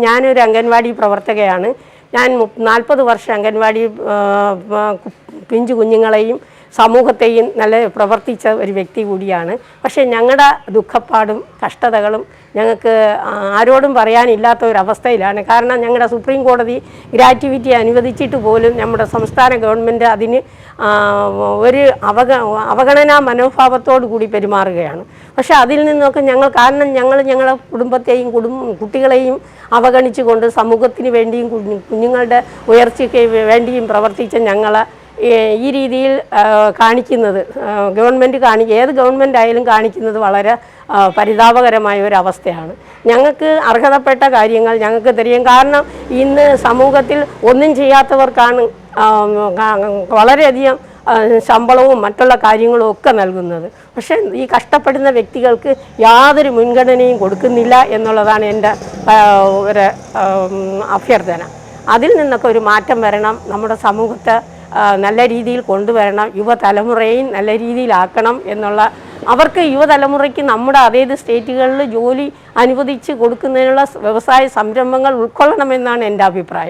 ഞാനൊരു അംഗൻവാടി പ്രവർത്തകയാണ്. ഞാൻ 40 വർഷം അംഗൻവാടി പിഞ്ചു കുഞ്ഞുങ്ങളെയും സമൂഹത്തെയും നല്ല പ്രവർത്തിച്ച ഒരു വ്യക്തി കൂടിയാണ്. പക്ഷേ ഞങ്ങളുടെ ദുഃഖപ്പാടും കഷ്ടതകളും ഞങ്ങൾക്ക് ആരോടും പറയാനില്ലാത്ത ഒരവസ്ഥയിലാണ്. കാരണം ഞങ്ങളുടെ സുപ്രീം കോടതി ഗ്രാറ്റുവിറ്റി അനുവദിച്ചിട്ട് പോലും നമ്മുടെ സംസ്ഥാന ഗവൺമെൻറ് അതിന് ഒരു അവഗണനാ മനോഭാവത്തോടു കൂടി പെരുമാറുകയാണ്. പക്ഷേ അതിൽ നിന്നൊക്കെ കാരണം ഞങ്ങളുടെ കുടുംബത്തെയും കുട്ടികളെയും അവഗണിച്ചുകൊണ്ട് സമൂഹത്തിന് വേണ്ടിയും കുഞ്ഞുങ്ങളുടെ ഉയർച്ചയ്ക്ക് വേണ്ടിയും പ്രവർത്തിച്ച ഞങ്ങളെ ഈ രീതിയിൽ കാണിക്കുന്നത് ഏത് ഗവൺമെൻറ് ആയാലും കാണിക്കുന്നത് വളരെ പരിതാപകരമായ ഒരവസ്ഥയാണ്. ഞങ്ങൾക്ക് അർഹതപ്പെട്ട കാര്യങ്ങൾ ഞങ്ങൾക്ക് തരികയും, കാരണം ഇന്ന് സമൂഹത്തിൽ ഒന്നും ചെയ്യാത്തവർക്കാണ് വളരെയധികം ശമ്പളവും മറ്റുള്ള കാര്യങ്ങളും ഒക്കെ നൽകുന്നത്. പക്ഷേ ഈ കഷ്ടപ്പെടുന്ന വ്യക്തികൾക്ക് യാതൊരു മുൻഗണനയും കൊടുക്കുന്നില്ല എന്നുള്ളതാണ് എൻ്റെ ഒരു അഭ്യർത്ഥന. അതിൽ നിന്നൊക്കെ ഒരു മാറ്റം വരണം. നമ്മുടെ സമൂഹത്തെ നല്ല രീതിയിൽ കൊണ്ടുവരണം. യുവതലമുറയും നല്ല രീതിയിലാക്കണം എന്നുള്ള യുവതലമുറയ്ക്ക് നമ്മുടെ അതേത് സ്റ്റേറ്റുകളിൽ ജോലി അനുവദിച്ച് കൊടുക്കുന്നതിനുള്ള വ്യവസായ സംരംഭങ്ങൾ ഉൾക്കൊള്ളണമെന്നാണ് എൻ്റെ അഭിപ്രായം.